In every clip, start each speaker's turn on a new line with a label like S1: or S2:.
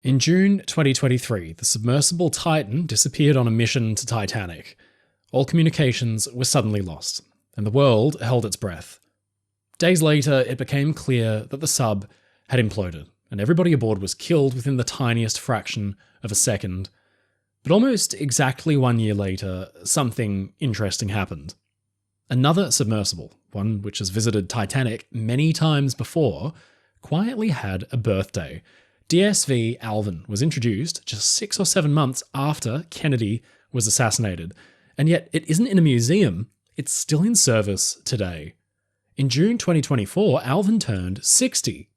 S1: In June 2023, the submersible Titan disappeared on a mission to Titanic. All communications were suddenly lost, and the world held its breath. Days later, it became clear that the sub had imploded, and everybody aboard was killed within the tiniest fraction of a second. But almost exactly 1 year later, something interesting happened. Another submersible, one which has visited Titanic many times before, quietly had a birthday. DSV Alvin was introduced just 6 or 7 months after Kennedy was assassinated, and yet it isn't in a museum, it's still in service today. In June 2024, Alvin turned 60.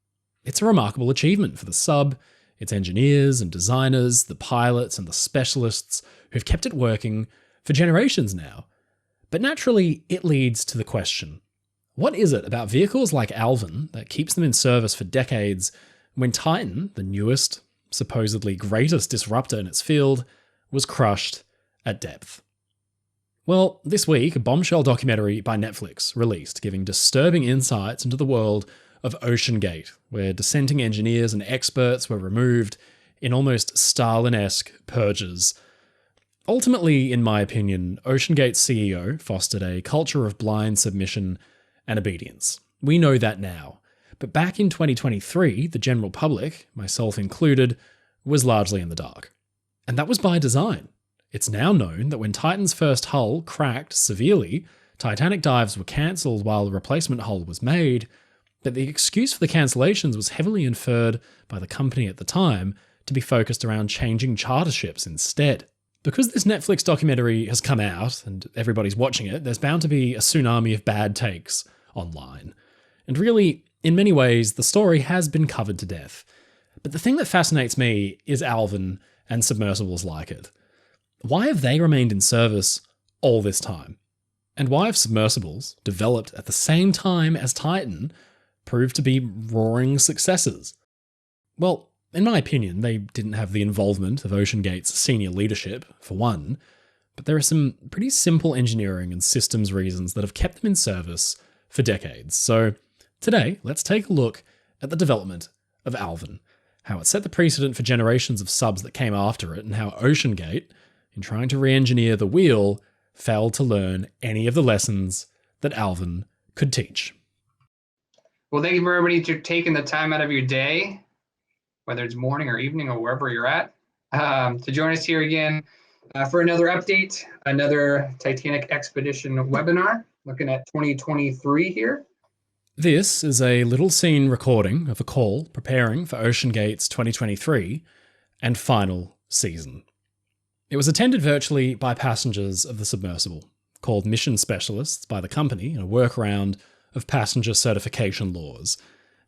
S1: It's a remarkable achievement for the sub, its engineers and designers, the pilots and the specialists who've kept it working for generations now. But naturally, it leads to the question, what is it about vehicles like Alvin that keeps them in service for decades when Titan, the newest, supposedly greatest disruptor in its field, was crushed at depth? Well, this week, a bombshell documentary by Netflix released, giving disturbing insights into the world of OceanGate, where dissenting engineers and experts were removed in almost Stalin-esque purges. Ultimately, in my opinion, OceanGate's CEO fostered a culture of blind submission and obedience. We know that now. But back in 2023, the general public, myself included, was largely in the dark. And that was by design. It's now known that when Titan's first hull cracked severely, Titanic dives were cancelled while the replacement hull was made, but the excuse for the cancellations was heavily inferred by the company at the time to be focused around changing charter ships instead. Because this Netflix documentary has come out and everybody's watching it, there's bound to be a tsunami of bad takes online. And really, in many ways, the story has been covered to death. But the thing that fascinates me is Alvin and submersibles like it. Why have they remained in service all this time? And why have submersibles, developed at the same time as Titan, proved to be roaring successes? Well, in my opinion, they didn't have the involvement of OceanGate's senior leadership, for one, but there are some pretty simple engineering and systems reasons that have kept them in service for decades. So today, let's take a look at the development of Alvin, how it set the precedent for generations of subs that came after it, and how OceanGate, in trying to re-engineer the wheel, failed to learn any of the lessons that Alvin could teach.
S2: Well, thank you for everybody for taking the time out of your day, whether it's morning or evening or wherever you're at, to join us here again for another update, another Titanic Expedition webinar, looking at 2023 here.
S1: This is a little scene recording of a call preparing for OceanGate's 2023 and final season. It was attended virtually by passengers of the submersible, called mission specialists by the company in a workaround of passenger certification laws,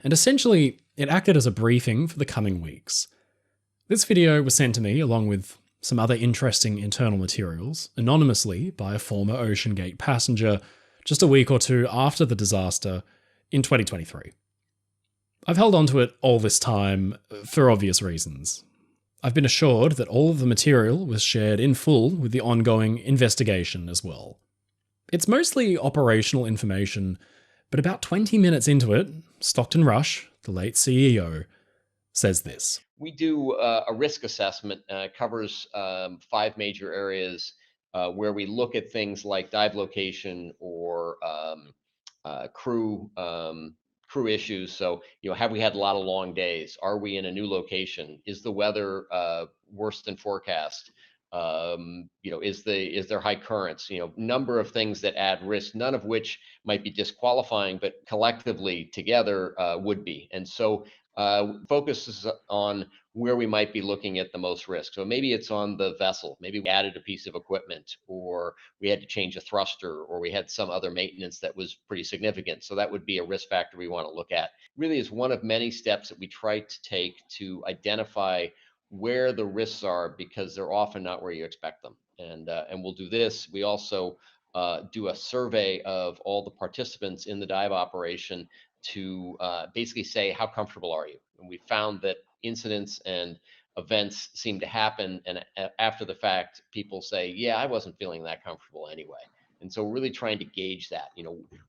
S1: and essentially it acted as a briefing for the coming weeks. This video was sent to me along with some other interesting internal materials, anonymously by a former OceanGate passenger just a week or two after the disaster in 2023. I've held on to it all this time for obvious reasons. I've been assured that all of the material was shared in full with the ongoing investigation as well. It's mostly operational information, but about 20 minutes into it, Stockton Rush, the late CEO, says this.
S3: We do a risk assessment, covers 5 major areas where we look at things like dive location or crew issues. So, have we had a lot of long days? Are we in a new location? Is the weather worse than forecast? Is there high currents? Number of things that add risk, none of which might be disqualifying, but collectively together would be. And so focuses on where we might be looking at the most risk. So maybe it's on the vessel. Maybe we added a piece of equipment, or we had to change a thruster, or we had some other maintenance that was pretty significant. So that would be a risk factor we want to look at. Really is one of many steps that we try to take to identify where the risks are, because they're often not where you expect them. And we'll do this. We also do a survey of all the participants in the dive operation to basically say, how comfortable are you? And we found that incidents and events seem to happen, and after the fact, people say, yeah, I wasn't feeling that comfortable anyway. And so we're really trying to gauge that,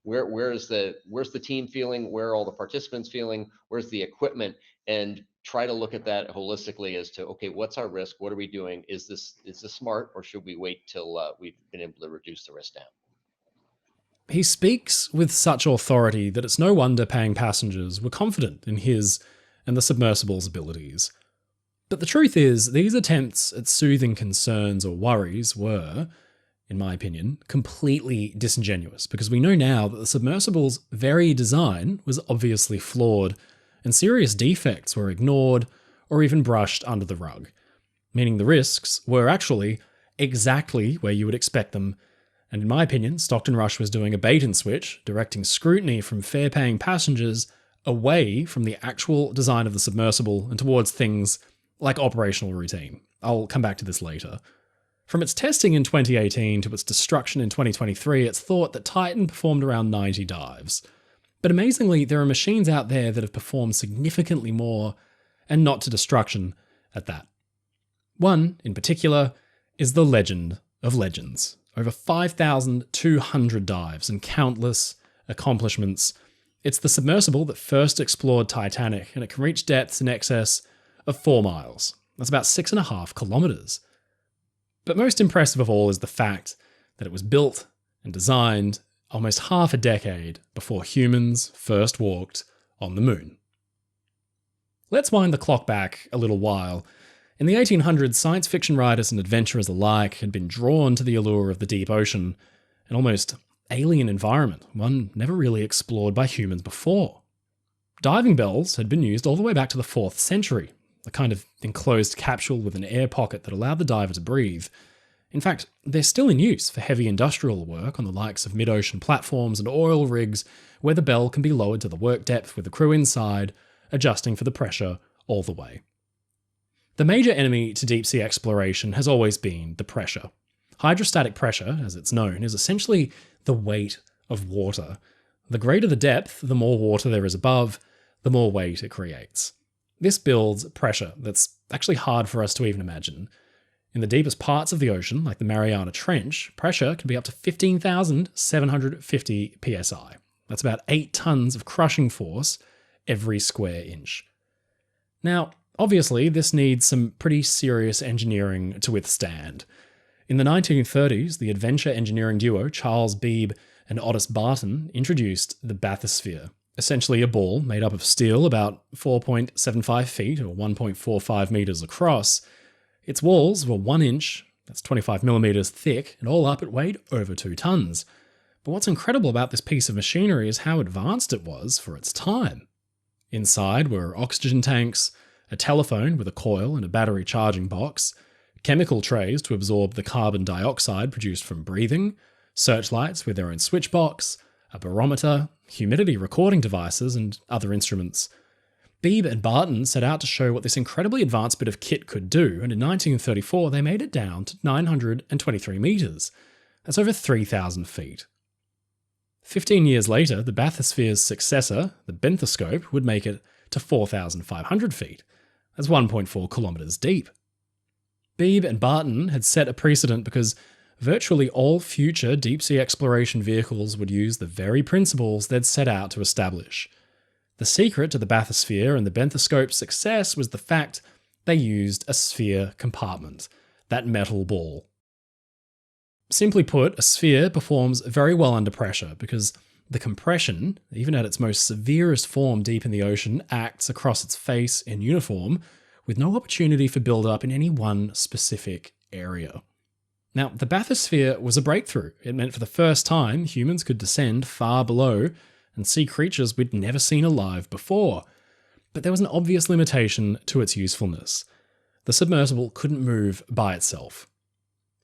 S3: where's the team feeling, where are all the participants feeling, where's the equipment, and try to look at that holistically as to, okay, what's our risk? What are we doing? Is this smart, or should we wait till we've been able to reduce the risk down?
S1: He speaks with such authority that it's no wonder paying passengers were confident in his and the submersible's abilities. But the truth is, these attempts at soothing concerns or worries were, in my opinion, completely disingenuous, because we know now that the submersible's very design was obviously flawed, and serious defects were ignored or even brushed under the rug, meaning the risks were actually exactly where you would expect them. And in my opinion, Stockton Rush was doing a bait and switch, directing scrutiny from fare-paying passengers away from the actual design of the submersible and towards things like operational routine. I'll come back to this later. From its testing in 2018 to its destruction in 2023, it's thought that Titan performed around 90 dives. But amazingly, there are machines out there that have performed significantly more, and not to destruction at that. One, in particular, is the Legend of Legends. Over 5,200 dives and countless accomplishments. It's the submersible that first explored Titanic, and it can reach depths in excess of 4 miles. That's about 6.5 kilometers. But most impressive of all is the fact that it was built and designed almost half a decade before humans first walked on the moon. Let's wind the clock back a little while. In the 1800s, science fiction writers and adventurers alike had been drawn to the allure of the deep ocean, an almost alien environment, one never really explored by humans before. Diving bells had been used all the way back to the 4th century, a kind of enclosed capsule with an air pocket that allowed the diver to breathe. In fact, they're still in use for heavy industrial work on the likes of mid-ocean platforms and oil rigs, where the bell can be lowered to the work depth with the crew inside, adjusting for the pressure all the way. The major enemy to deep-sea exploration has always been the pressure. Hydrostatic pressure, as it's known, is essentially the weight of water. The greater the depth, the more water there is above, the more weight it creates. This builds pressure that's actually hard for us to even imagine. In the deepest parts of the ocean, like the Mariana Trench, pressure can be up to 15,750 psi. That's about 8 tons of crushing force every square inch. Now, obviously, this needs some pretty serious engineering to withstand. In the 1930s, the adventure engineering duo Charles Beebe and Otis Barton introduced the bathysphere, essentially a ball made up of steel about 4.75 feet or 1.45 meters across. Its walls were 1 inch, that's 25 millimeters thick, and all up it weighed over 2 tons. But what's incredible about this piece of machinery is how advanced it was for its time. Inside were oxygen tanks, a telephone with a coil and a battery charging box, chemical trays to absorb the carbon dioxide produced from breathing, searchlights with their own switch box, a barometer, humidity recording devices, and other instruments. Beebe and Barton set out to show what this incredibly advanced bit of kit could do, and in 1934 they made it down to 923 meters. That's over 3,000 feet. 15 years later, the bathysphere's successor, the bentoscope, would make it to 4,500 feet. That's 1.4 kilometers deep. Beebe and Barton had set a precedent because virtually all future deep-sea exploration vehicles would use the very principles they'd set out to establish. The secret to the bathysphere and the bentoscope's success was the fact they used a sphere compartment, that metal ball. Simply put, a sphere performs very well under pressure because the compression, even at its most severest form deep in the ocean, acts across its face in uniform, with no opportunity for build-up in any one specific area. Now, the bathysphere was a breakthrough. It meant for the first time humans could descend far below and see creatures we'd never seen alive before. But there was an obvious limitation to its usefulness. The submersible couldn't move by itself.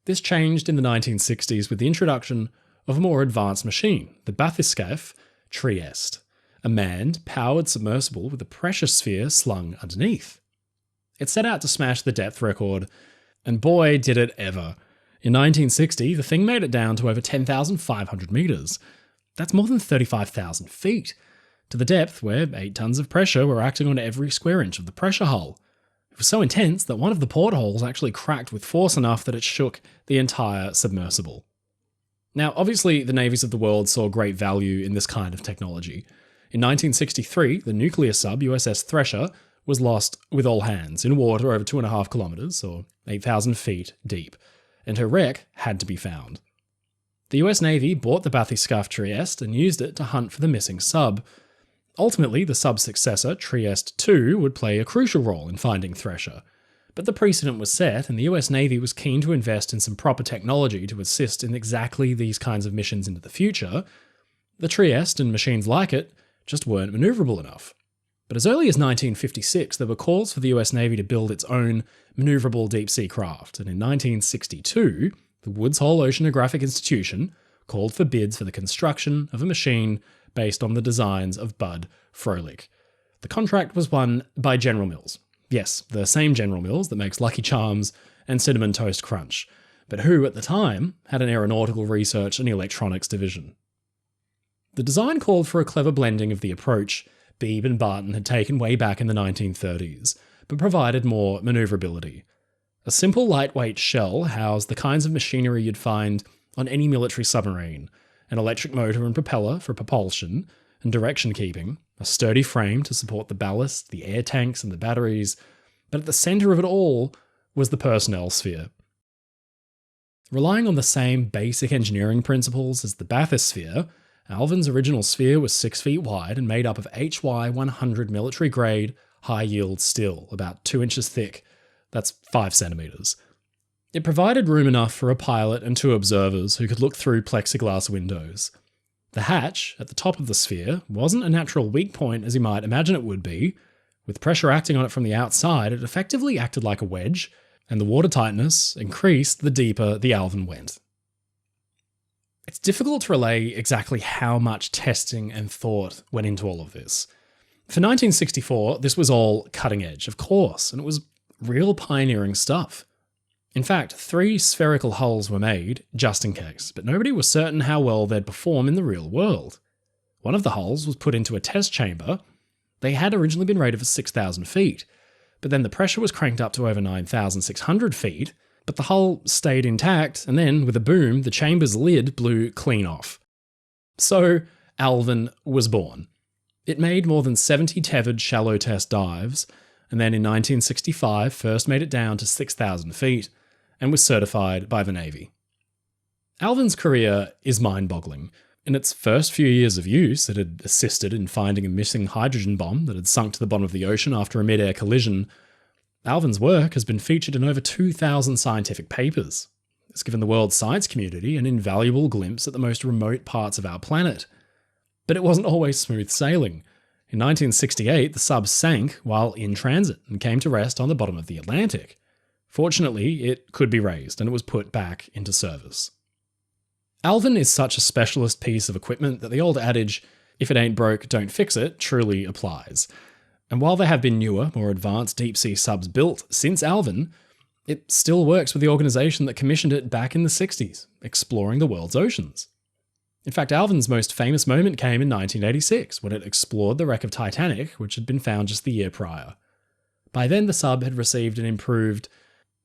S1: This changed in the 1960s with the introduction of a more advanced machine, the bathyscaphe Trieste, a manned, powered submersible with a pressure sphere slung underneath. It set out to smash the depth record, and boy did it ever. In 1960, the thing made it down to over 10,500 meters. That's more than 35,000 feet, to the depth where 8 tons of pressure were acting on every square inch of the pressure hull. It was so intense that one of the portholes actually cracked with force enough that it shook the entire submersible. Now, obviously, the navies of the world saw great value in this kind of technology. In 1963, the nuclear sub USS Thresher was lost with all hands in water over 2.5 kilometers, or 8,000 feet deep, and her wreck had to be found. The US Navy bought the bathyscaphe Trieste and used it to hunt for the missing sub. Ultimately, the sub's successor, Trieste II, would play a crucial role in finding Thresher. But the precedent was set, and the US Navy was keen to invest in some proper technology to assist in exactly these kinds of missions into the future. The Trieste and machines like it just weren't maneuverable enough. But as early as 1956, there were calls for the US Navy to build its own maneuverable deep-sea craft, and in 1962, the Woods Hole Oceanographic Institution called for bids for the construction of a machine based on the designs of Bud Froelich. The contract was won by General Mills. Yes, the same General Mills that makes Lucky Charms and Cinnamon Toast Crunch, but who, at the time, had an aeronautical research and electronics division. The design called for a clever blending of the approach Beebe and Barton had taken way back in the 1930s, but provided more maneuverability. A simple lightweight shell housed the kinds of machinery you'd find on any military submarine: an electric motor and propeller for propulsion and direction keeping, a sturdy frame to support the ballast, the air tanks, and the batteries, but at the centre of it all was the personnel sphere. Relying on the same basic engineering principles as the bathysphere, Alvin's original sphere was 6 feet wide and made up of HY100 military-grade, high-yield steel, about 2 inches thick. That's 5 centimeters. It provided room enough for a pilot and 2 observers who could look through plexiglass windows. The hatch, at the top of the sphere, wasn't a natural weak point as you might imagine it would be. With pressure acting on it from the outside, it effectively acted like a wedge, and the water tightness increased the deeper the Alvin went. It's difficult to relay exactly how much testing and thought went into all of this. For 1964, this was all cutting edge, of course, and it was real pioneering stuff. In fact, 3 spherical hulls were made, just in case, but nobody was certain how well they'd perform in the real world. One of the hulls was put into a test chamber. They had originally been rated for 6,000 feet, but then the pressure was cranked up to over 9,600 feet, but the hull stayed intact, and then, with a boom, the chamber's lid blew clean off. So, Alvin was born. It made more than 70 tethered shallow test dives, and then in 1965 first made it down to 6,000 feet, and was certified by the Navy. Alvin's career is mind-boggling. In its first few years of use, it had assisted in finding a missing hydrogen bomb that had sunk to the bottom of the ocean after a mid-air collision. Alvin's work has been featured in over 2,000 scientific papers. It's given the world science community an invaluable glimpse at the most remote parts of our planet. But it wasn't always smooth sailing. In 1968, the sub sank while in transit and came to rest on the bottom of the Atlantic. Fortunately, it could be raised and it was put back into service. Alvin is such a specialist piece of equipment that the old adage, if it ain't broke, don't fix it, truly applies. And while there have been newer, more advanced deep-sea subs built since Alvin, it still works with the organisation that commissioned it back in the 60s, exploring the world's oceans. In fact, Alvin's most famous moment came in 1986, when it explored the wreck of Titanic, which had been found just the year prior. By then, the sub had received an improved,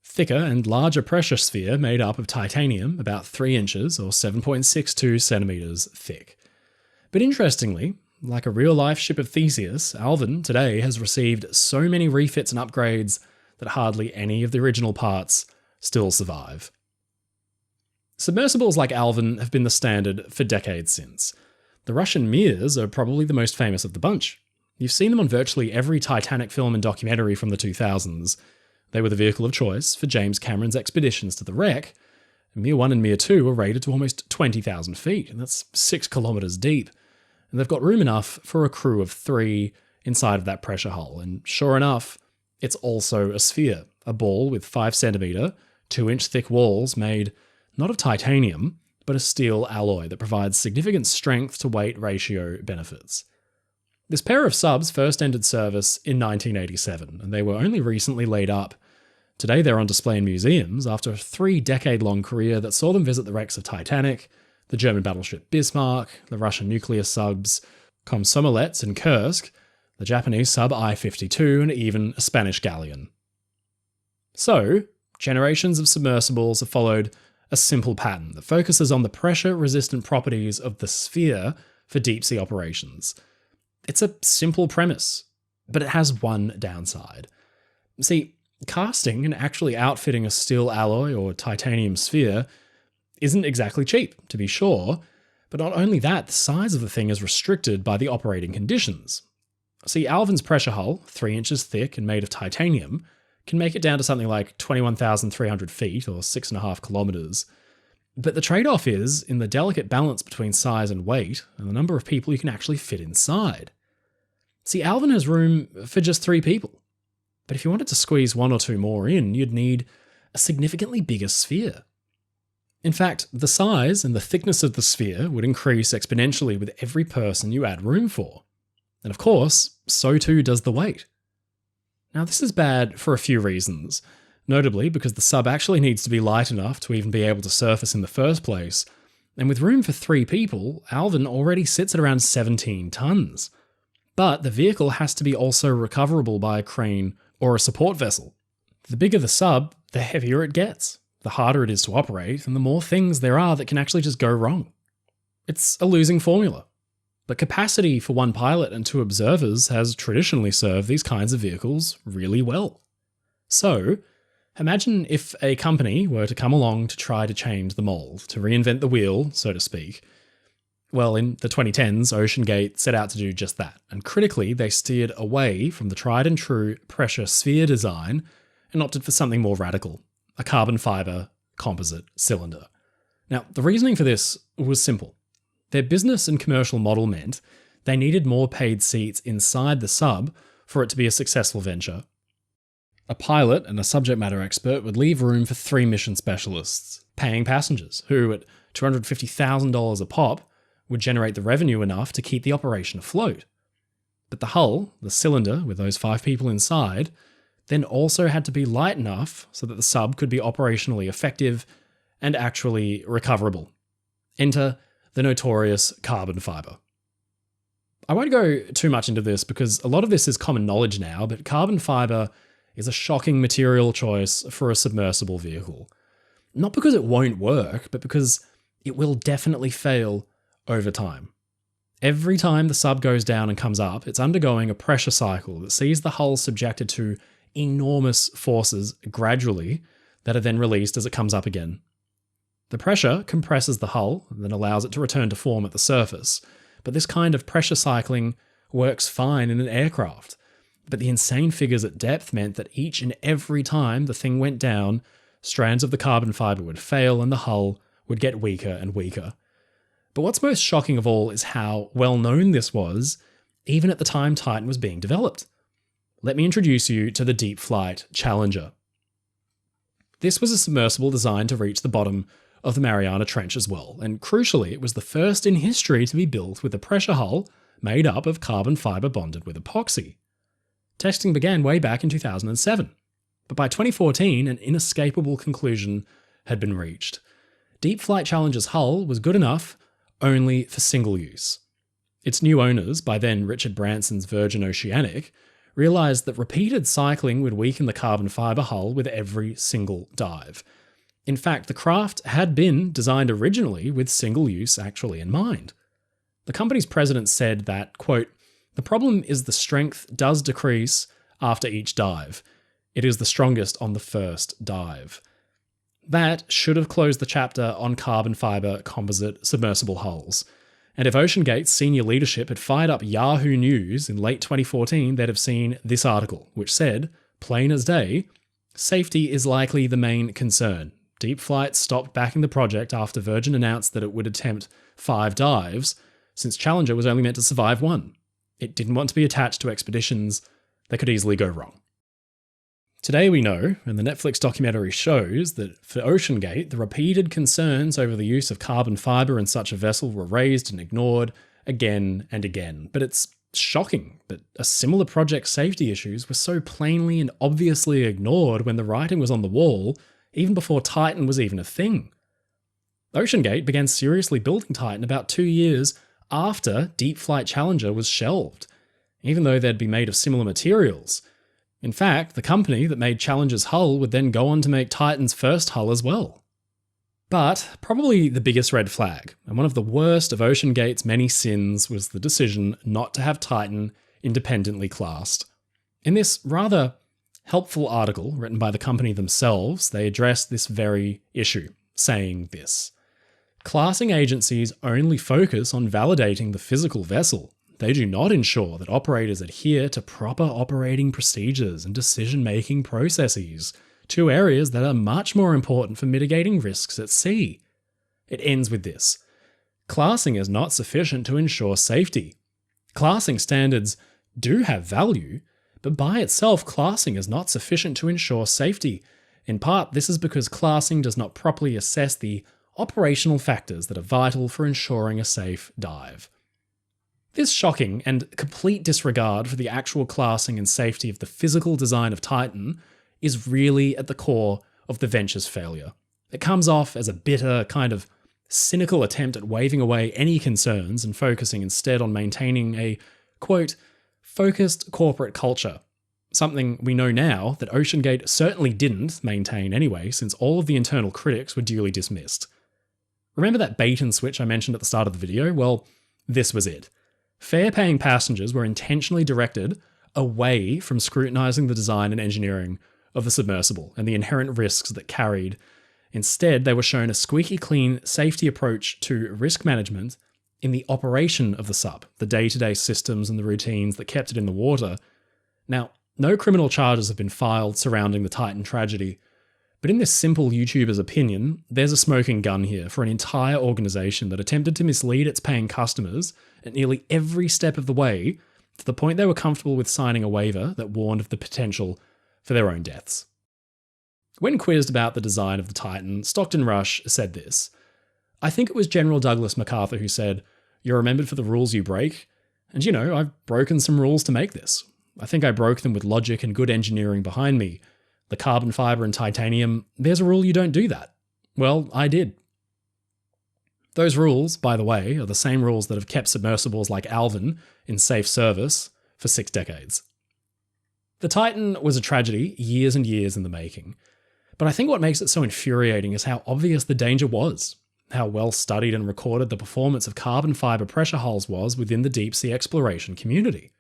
S1: thicker and larger pressure sphere made up of titanium, about 3 inches or 7.62 centimeters thick. But interestingly, like a real-life ship of Theseus, Alvin today has received so many refits and upgrades that hardly any of the original parts still survive. Submersibles like Alvin have been the standard for decades since. The Russian Mirs are probably the most famous of the bunch. You've seen them on virtually every Titanic film and documentary from the 2000s. They were the vehicle of choice for James Cameron's expeditions to the wreck. Mir 1 and Mir 2 were rated to almost 20,000 feet, and that's 6 kilometers deep. And they've got room enough for a crew of 3 inside of that pressure hull, and sure enough, it's also a sphere, a ball with 5 centimeter, 2-inch thick walls made not of titanium, but a steel alloy that provides significant strength to weight ratio benefits. This pair of subs first entered service in 1987, and they were only recently laid up. Today they're on display in museums after a 3-decade-long career that saw them visit the wrecks of Titanic, the German battleship Bismarck, the Russian nuclear subs Komsomolets and Kursk, the Japanese sub I-52, and even a Spanish galleon. So, generations of submersibles have followed a simple pattern that focuses on the pressure-resistant properties of the sphere for deep-sea operations. It's a simple premise. But it has one downside. See, casting and actually outfitting a steel alloy or titanium sphere isn't exactly cheap, to be sure, but not only that, the size of the thing is restricted by the operating conditions. See, Alvin's pressure hull, 3 inches thick and made of titanium, can make it down to something like 21,300 feet or 6.5 kilometers. But the trade-off is in the delicate balance between size and weight and the number of people you can actually fit inside. See, Alvin has room for just 3 people. But if you wanted to squeeze 1 or 2 more in, you'd need a significantly bigger sphere. In fact, the size and the thickness of the sphere would increase exponentially with every person you add room for. And of course, so too does the weight. Now, this is bad for a few reasons, notably because the sub actually needs to be light enough to even be able to surface in the first place, and with room for 3 people, Alvin already sits at around 17 tons. But the vehicle has to be also recoverable by a crane or a support vessel. The bigger the sub, the heavier it gets, the harder it is to operate, and the more things there are that can actually just go wrong. It's a losing formula. But capacity for 1 pilot and 2 observers has traditionally served these kinds of vehicles really well. So, imagine if a company were to come along to try to change the mold, to reinvent the wheel, so to speak. Well, in the 2010s, OceanGate set out to do just that, and critically, they steered away from the tried and true pressure sphere design and opted for something more radical, a carbon fiber composite cylinder. Now, the reasoning for this was simple. Their business and commercial model meant they needed more paid seats inside the sub for it to be a successful venture. A pilot and a subject matter expert would leave room for 3 mission specialists, paying passengers, who at $250,000 a pop would generate the revenue enough to keep the operation afloat. But the hull, the cylinder with those 5 people inside, then also had to be light enough so that the sub could be operationally effective and actually recoverable. Enter the notorious carbon fiber. I won't go too much into this because a lot of this is common knowledge now, but carbon fiber is a shocking material choice for a submersible vehicle. Not because it won't work, but because it will definitely fail over time. Every time the sub goes down and comes up, it's undergoing a pressure cycle that sees the hull subjected to enormous forces gradually that are then released as it comes up again. The pressure compresses the hull and then allows it to return to form at the surface, but this kind of pressure cycling works fine in an aircraft. But the insane figures at depth meant that each and every time the thing went down, strands of the carbon fiber would fail and the hull would get weaker and weaker. But what's most shocking of all is how well known this was, even at the time Titan was being developed. Let me introduce you to the Deep Flight Challenger. This was a submersible designed to reach the bottom of the Mariana Trench as well, and crucially, it was the first in history to be built with a pressure hull made up of carbon fiber bonded with epoxy. Testing began way back in 2007, but by 2014, an inescapable conclusion had been reached. Deep Flight Challenger's hull was good enough only for single use. Its new owners, by then Richard Branson's Virgin Oceanic, realized that repeated cycling would weaken the carbon fiber hull with every single dive. In fact, the craft had been designed originally with single use actually in mind. The company's president said that, quote, "The problem is the strength does decrease after each dive. It is the strongest on the first dive." That should have closed the chapter on carbon fiber composite submersible hulls. And if OceanGate's senior leadership had fired up Yahoo News in late 2014, they'd have seen this article, which said, plain as day, "Safety is likely the main concern. Deep Flight stopped backing the project after Virgin announced that it would attempt 5 dives, since Challenger was only meant to survive 1. It didn't want to be attached to expeditions that could easily go wrong." Today we know, and the Netflix documentary shows, that for OceanGate, the repeated concerns over the use of carbon fiber in such a vessel were raised and ignored again and again. But it's shocking that a similar project's safety issues were so plainly and obviously ignored when the writing was on the wall, even before Titan was even a thing. OceanGate began seriously building Titan about 2 years after Deep Flight Challenger was shelved, even though they'd be made of similar materials. In fact, the company that made Challenger's hull would then go on to make Titan's first hull as well. But probably the biggest red flag, and one of the worst of OceanGate's many sins, was the decision not to have Titan independently classed In this rather helpful article written by the company themselves, they address this very issue, saying this: classing agencies only focus on validating the physical vessel. They do not ensure that operators adhere to proper operating procedures and decision-making processes, two areas that are much more important for mitigating risks at sea. It ends with this: classing is not sufficient to ensure safety. Classing standards do have value, but by itself, classing is not sufficient to ensure safety. In part, this is because classing does not properly assess the operational factors that are vital for ensuring a safe dive. This shocking and complete disregard for the actual classing and safety of the physical design of Titan is really at the core of the venture's failure. It comes off as a bitter, kind of cynical attempt at waving away any concerns and focusing instead on maintaining a, quote, focused corporate culture. Something we know now that OceanGate certainly didn't maintain anyway, since all of the internal critics were duly dismissed. Remember that bait and switch I mentioned at the start of the video? Well, this was it. Fare-paying passengers were intentionally directed away from scrutinizing the design and engineering of the submersible and the inherent risks that carried. Instead, they were shown a squeaky clean safety approach to risk management in the operation of the sub, the day-to-day systems and the routines that kept it in the water. Now, no criminal charges have been filed surrounding the Titan tragedy, but in this simple YouTuber's opinion, there's a smoking gun here for an entire organization that attempted to mislead its paying customers at nearly every step of the way, to the point they were comfortable with signing a waiver that warned of the potential for their own deaths. When quizzed about the design of the Titan, Stockton Rush said this: "I think it was General Douglas MacArthur who said, 'You're remembered for the rules you break.' And I've broken some rules to make this. I think I broke them with logic and good engineering behind me. The carbon fiber and titanium, there's a rule you don't do that. Well, I did." Those rules, by the way, are the same rules that have kept submersibles like Alvin in safe service for 6 decades. The Titan was a tragedy, years and years in the making. But I think what makes it so infuriating is how obvious the danger was, how well studied and recorded the performance of carbon fiber pressure hulls was within the deep sea exploration community.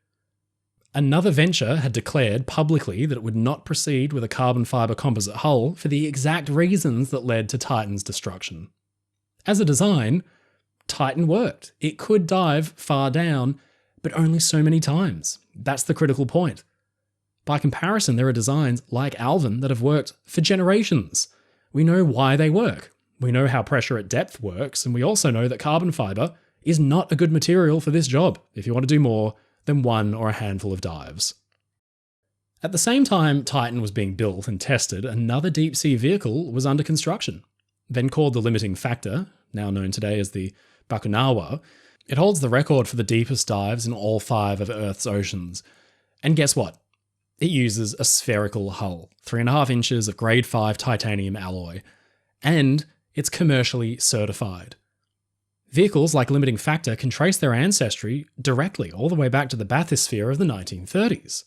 S1: Another venture had declared publicly that it would not proceed with a carbon fiber composite hull for the exact reasons that led to Titan's destruction. As a design, Titan worked. It could dive far down, but only so many times. That's the critical point. By comparison, there are designs like Alvin that have worked for generations. We know why they work. We know how pressure at depth works, and we also know that carbon fiber is not a good material for this job if you want to do more than one or a handful of dives. At the same time Titan was being built and tested, another deep-sea vehicle was under construction. Then called the Limiting Factor, now known today as the Bakunawa, it holds the record for the deepest dives in all 5 of Earth's oceans. And guess what? It uses a spherical hull, 3.5 inches of grade 5 titanium alloy, and it's commercially certified. Vehicles like Limiting Factor can trace their ancestry directly all the way back to the bathysphere of the 1930s.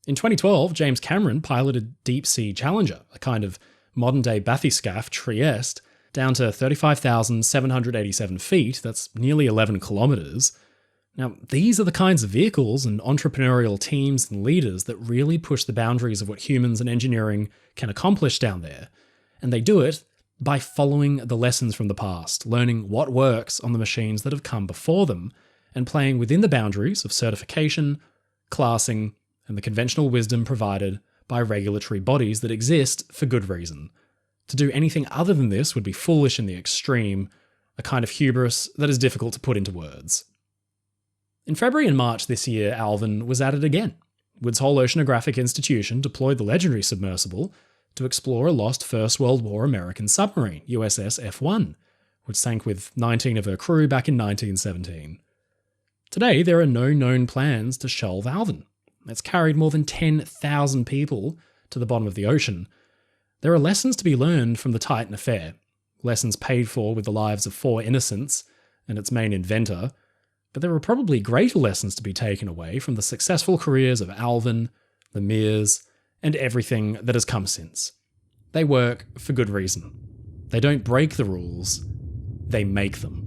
S1: In 2012, James Cameron piloted Deep Sea Challenger, a kind of modern-day bathyscaphe Trieste, down to 35,787 feet, that's nearly 11 kilometers. Now, these are the kinds of vehicles and entrepreneurial teams and leaders that really push the boundaries of what humans and engineering can accomplish down there. And they do it by following the lessons from the past, learning what works on the machines that have come before them, and playing within the boundaries of certification, classing, and the conventional wisdom provided by regulatory bodies that exist for good reason. To do anything other than this would be foolish in the extreme, a kind of hubris that is difficult to put into words. In February and March this year, Alvin was at it again. Woods Hole Oceanographic Institution deployed the legendary submersible to explore a lost First World War American submarine, USS F1, which sank with 19 of her crew back in 1917. Today, there are no known plans to shelve Alvin. It's carried more than 10,000 people to the bottom of the ocean. There are lessons to be learned from the Titan affair, lessons paid for with the lives of 4 innocents and its main inventor, but there are probably greater lessons to be taken away from the successful careers of Alvin, the Mears, and everything that has come since. They work for good reason. They don't break the rules, they make them.